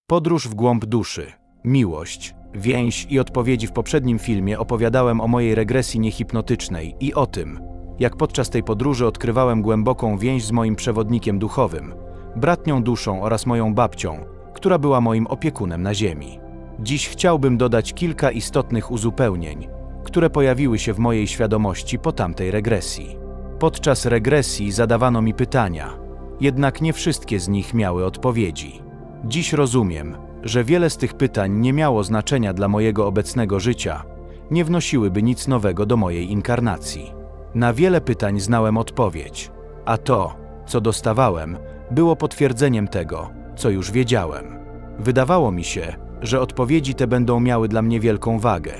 Podróż w głąb duszy, miłość, więź i odpowiedzi. W poprzednim filmie opowiadałem o mojej regresji niehipnotycznej i o tym, jak podczas tej podróży odkrywałem głęboką więź z moim przewodnikiem duchowym, bratnią duszą oraz moją babcią, która była moim opiekunem na ziemi. Dziś chciałbym dodać kilka istotnych uzupełnień, które pojawiły się w mojej świadomości po tamtej regresji. Podczas regresji zadawano mi pytania, jednak nie wszystkie z nich miały odpowiedzi. Dziś rozumiem, że wiele z tych pytań nie miało znaczenia dla mojego obecnego życia, nie wnosiłyby nic nowego do mojej inkarnacji. Na wiele pytań znałem odpowiedź, a to, co dostawałem, było potwierdzeniem tego, co już wiedziałem. Wydawało mi się, że odpowiedzi te będą miały dla mnie wielką wagę,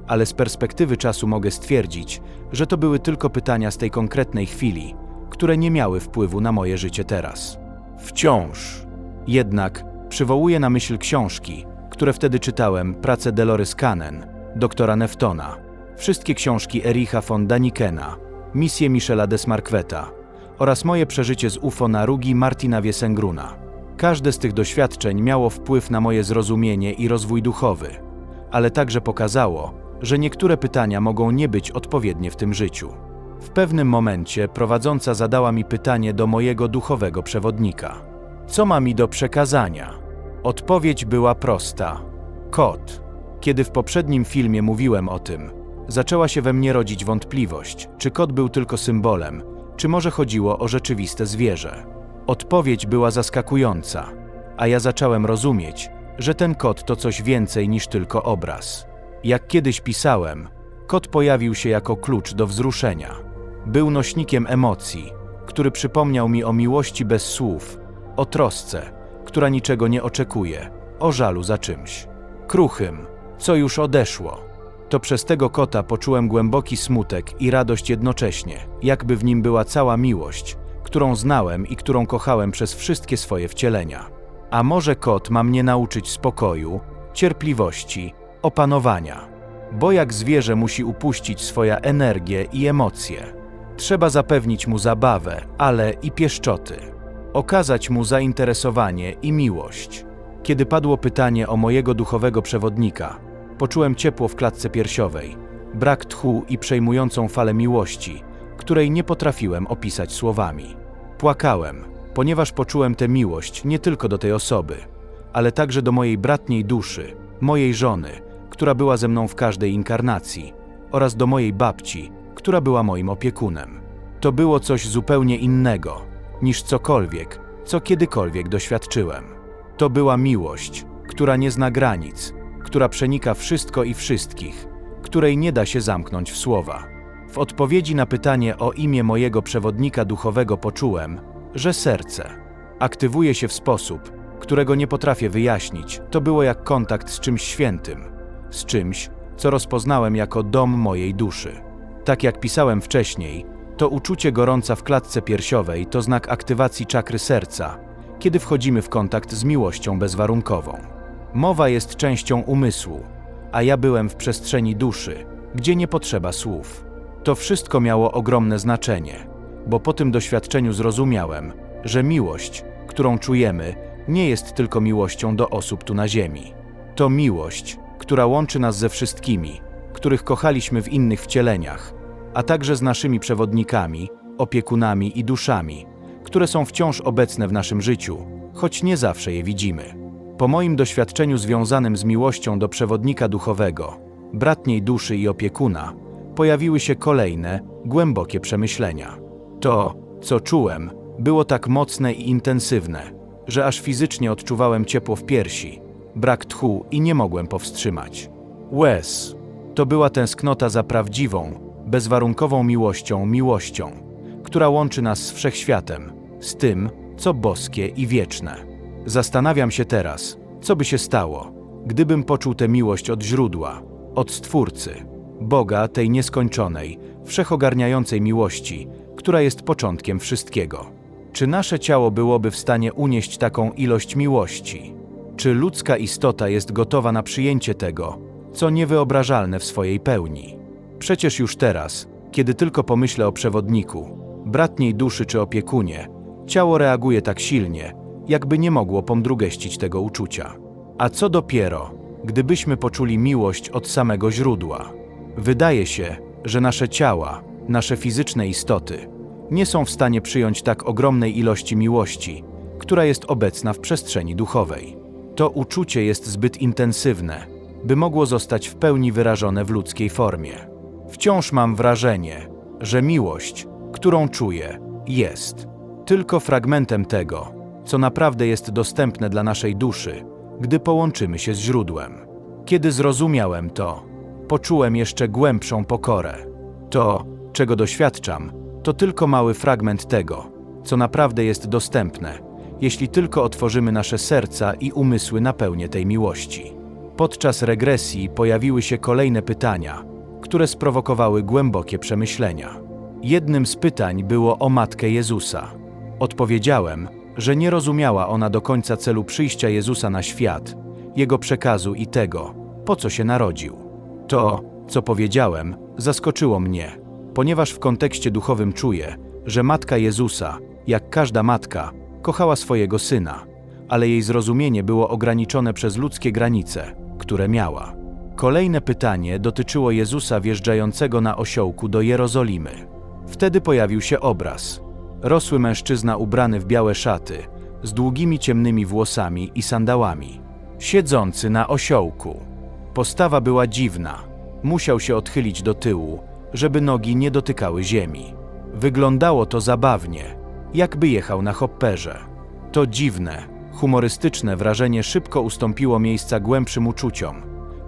ale z perspektywy czasu mogę stwierdzić, że to były tylko pytania z tej konkretnej chwili, które nie miały wpływu na moje życie teraz. Wciąż. Jednak przywołuję na myśl książki, które wtedy czytałem, pracę Dolores Cannon, doktora Neftona, wszystkie książki Ericha von Danikena, misje Michela Desmarqueta oraz moje przeżycie z UFO na Rugi Martina Wiesengruna. Każde z tych doświadczeń miało wpływ na moje zrozumienie i rozwój duchowy, ale także pokazało, że niektóre pytania mogą nie być odpowiednie w tym życiu. W pewnym momencie prowadząca zadała mi pytanie do mojego duchowego przewodnika. Co ma mi do przekazania? Odpowiedź była prosta. Kot. Kiedy w poprzednim filmie mówiłem o tym, zaczęła się we mnie rodzić wątpliwość, czy kot był tylko symbolem, czy może chodziło o rzeczywiste zwierzę. Odpowiedź była zaskakująca, a ja zacząłem rozumieć, że ten kot to coś więcej niż tylko obraz. Jak kiedyś pisałem, kot pojawił się jako klucz do wzruszenia. Był nośnikiem emocji, który przypomniał mi o miłości bez słów, o trosce, która niczego nie oczekuje, o żalu za czymś kruchym, co już odeszło. To przez tego kota poczułem głęboki smutek i radość jednocześnie, jakby w nim była cała miłość, którą znałem i którą kochałem przez wszystkie swoje wcielenia. A może kot ma mnie nauczyć spokoju, cierpliwości, opanowania? Bo jak zwierzę musi upuścić swoją energię i emocje. Trzeba zapewnić mu zabawę, ale i pieszczoty. Okazać mu zainteresowanie i miłość. Kiedy padło pytanie o mojego duchowego przewodnika, poczułem ciepło w klatce piersiowej, brak tchu i przejmującą falę miłości, której nie potrafiłem opisać słowami. Płakałem, ponieważ poczułem tę miłość nie tylko do tej osoby, ale także do mojej bratniej duszy, mojej żony, która była ze mną w każdej inkarnacji, oraz do mojej babci, która była moim opiekunem. To było coś zupełnie innego, niż cokolwiek, co kiedykolwiek doświadczyłem. To była miłość, która nie zna granic, która przenika wszystko i wszystkich, której nie da się zamknąć w słowa. W odpowiedzi na pytanie o imię mojego przewodnika duchowego poczułem, że serce aktywuje się w sposób, którego nie potrafię wyjaśnić. To było jak kontakt z czymś świętym, z czymś, co rozpoznałem jako dom mojej duszy. Tak jak pisałem wcześniej, to uczucie gorąca w klatce piersiowej to znak aktywacji czakry serca, kiedy wchodzimy w kontakt z miłością bezwarunkową. Mowa jest częścią umysłu, a ja byłem w przestrzeni duszy, gdzie nie potrzeba słów. To wszystko miało ogromne znaczenie, bo po tym doświadczeniu zrozumiałem, że miłość, którą czujemy, nie jest tylko miłością do osób tu na ziemi. To miłość, która łączy nas ze wszystkimi, których kochaliśmy w innych wcieleniach, a także z naszymi przewodnikami, opiekunami i duszami, które są wciąż obecne w naszym życiu, choć nie zawsze je widzimy. Po moim doświadczeniu związanym z miłością do przewodnika duchowego, bratniej duszy i opiekuna, pojawiły się kolejne, głębokie przemyślenia. To, co czułem, było tak mocne i intensywne, że aż fizycznie odczuwałem ciepło w piersi, brak tchu i nie mogłem powstrzymać łez. To była tęsknota za prawdziwą, bezwarunkową miłością, która łączy nas z wszechświatem, z tym, co boskie i wieczne. Zastanawiam się teraz, co by się stało, gdybym poczuł tę miłość od źródła, od Stwórcy, Boga tej nieskończonej, wszechogarniającej miłości, która jest początkiem wszystkiego. Czy nasze ciało byłoby w stanie unieść taką ilość miłości? Czy ludzka istota jest gotowa na przyjęcie tego, co niewyobrażalne w swojej pełni? Przecież już teraz, kiedy tylko pomyślę o przewodniku, bratniej duszy czy opiekunie, ciało reaguje tak silnie, jakby nie mogło pomdrugeścić tego uczucia. A co dopiero, gdybyśmy poczuli miłość od samego źródła? Wydaje się, że nasze ciała, nasze fizyczne istoty, nie są w stanie przyjąć tak ogromnej ilości miłości, która jest obecna w przestrzeni duchowej. To uczucie jest zbyt intensywne, by mogło zostać w pełni wyrażone w ludzkiej formie. Wciąż mam wrażenie, że miłość, którą czuję, jest tylko fragmentem tego, co naprawdę jest dostępne dla naszej duszy, gdy połączymy się z źródłem. Kiedy zrozumiałem to, poczułem jeszcze głębszą pokorę. To, czego doświadczam, to tylko mały fragment tego, co naprawdę jest dostępne, jeśli tylko otworzymy nasze serca i umysły na pełnię tej miłości. Podczas regresji pojawiły się kolejne pytania, które sprowokowały głębokie przemyślenia. Jednym z pytań było o Matkę Jezusa. Odpowiedziałem, że nie rozumiała ona do końca celu przyjścia Jezusa na świat, Jego przekazu i tego, po co się narodził. To, co powiedziałem, zaskoczyło mnie, ponieważ w kontekście duchowym czuję, że Matka Jezusa, jak każda matka, kochała swojego Syna, ale jej zrozumienie było ograniczone przez ludzkie granice, które miała. Kolejne pytanie dotyczyło Jezusa wjeżdżającego na osiołku do Jerozolimy. Wtedy pojawił się obraz. Rosły mężczyzna ubrany w białe szaty, z długimi ciemnymi włosami i sandałami, siedzący na osiołku. Postawa była dziwna. Musiał się odchylić do tyłu, żeby nogi nie dotykały ziemi. Wyglądało to zabawnie, jakby jechał na hopperze. To dziwne, humorystyczne wrażenie szybko ustąpiło miejsca głębszym uczuciom,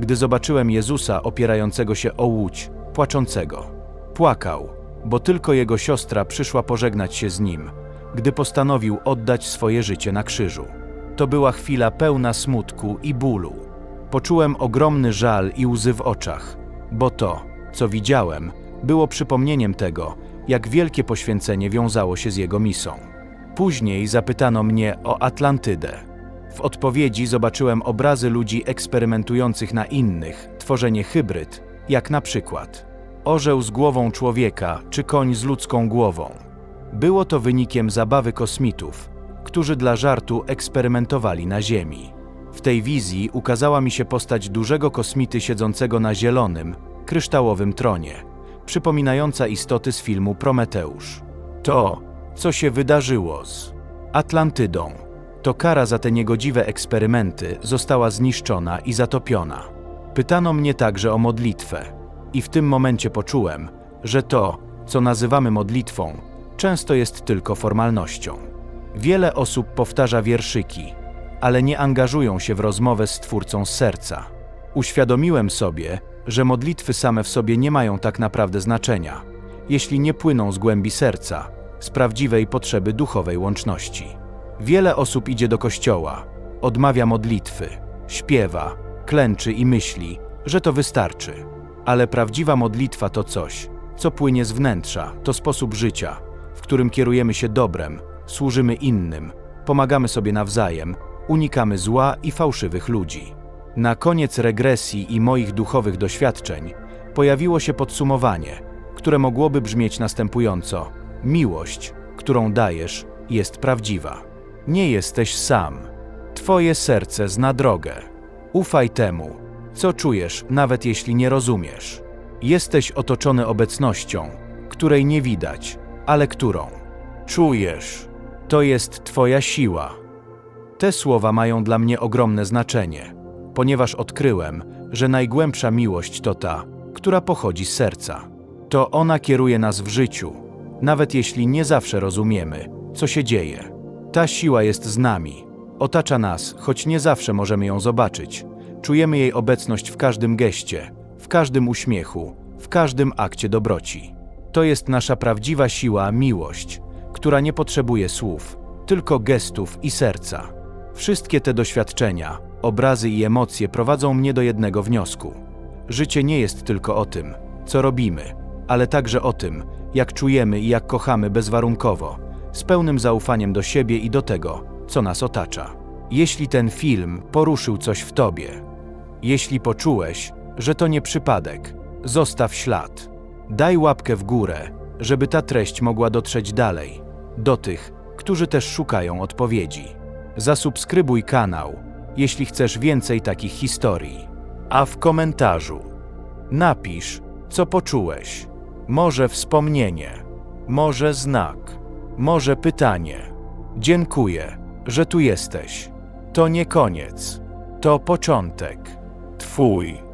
gdy zobaczyłem Jezusa opierającego się o łódź, płaczącego. Płakał, bo tylko jego siostra przyszła pożegnać się z nim, gdy postanowił oddać swoje życie na krzyżu. To była chwila pełna smutku i bólu. Poczułem ogromny żal i łzy w oczach, bo to, co widziałem, było przypomnieniem tego, jak wielkie poświęcenie wiązało się z jego misją. Później zapytano mnie o Atlantydę. W odpowiedzi zobaczyłem obrazy ludzi eksperymentujących na innych, tworzenie hybryd, jak na przykład orzeł z głową człowieka czy koń z ludzką głową. Było to wynikiem zabawy kosmitów, którzy dla żartu eksperymentowali na Ziemi. W tej wizji ukazała mi się postać dużego kosmity siedzącego na zielonym, kryształowym tronie, przypominająca istoty z filmu Prometeusz. To, co się wydarzyło z Atlantydą, to kara za te niegodziwe eksperymenty została zniszczona i zatopiona. Pytano mnie także o modlitwę i w tym momencie poczułem, że to, co nazywamy modlitwą, często jest tylko formalnością. Wiele osób powtarza wierszyki, ale nie angażują się w rozmowę z Twórcą z serca. Uświadomiłem sobie, że modlitwy same w sobie nie mają tak naprawdę znaczenia, jeśli nie płyną z głębi serca, z prawdziwej potrzeby duchowej łączności. Wiele osób idzie do kościoła, odmawia modlitwy, śpiewa, klęczy i myśli, że to wystarczy. Ale prawdziwa modlitwa to coś, co płynie z wnętrza, to sposób życia, w którym kierujemy się dobrem, służymy innym, pomagamy sobie nawzajem, unikamy zła i fałszywych ludzi. Na koniec regresji i moich duchowych doświadczeń pojawiło się podsumowanie, które mogłoby brzmieć następująco: miłość, którą dajesz, jest prawdziwa. Nie jesteś sam. Twoje serce zna drogę. Ufaj temu, co czujesz, nawet jeśli nie rozumiesz. Jesteś otoczony obecnością, której nie widać, ale którą czujesz. To jest Twoja siła. Te słowa mają dla mnie ogromne znaczenie, ponieważ odkryłem, że najgłębsza miłość to ta, która pochodzi z serca. To ona kieruje nas w życiu, nawet jeśli nie zawsze rozumiemy, co się dzieje. Ta siła jest z nami, otacza nas, choć nie zawsze możemy ją zobaczyć. Czujemy jej obecność w każdym geście, w każdym uśmiechu, w każdym akcie dobroci. To jest nasza prawdziwa siła, miłość, która nie potrzebuje słów, tylko gestów i serca. Wszystkie te doświadczenia, obrazy i emocje prowadzą mnie do jednego wniosku. Życie nie jest tylko o tym, co robimy, ale także o tym, jak czujemy i jak kochamy bezwarunkowo, z pełnym zaufaniem do siebie i do tego, co nas otacza. Jeśli ten film poruszył coś w tobie, jeśli poczułeś, że to nie przypadek, zostaw ślad. Daj łapkę w górę, żeby ta treść mogła dotrzeć dalej, do tych, którzy też szukają odpowiedzi. Zasubskrybuj kanał, jeśli chcesz więcej takich historii. A w komentarzu napisz, co poczułeś. Może wspomnienie, może znak, może pytanie. Dziękuję, że tu jesteś. To nie koniec, to początek. Twój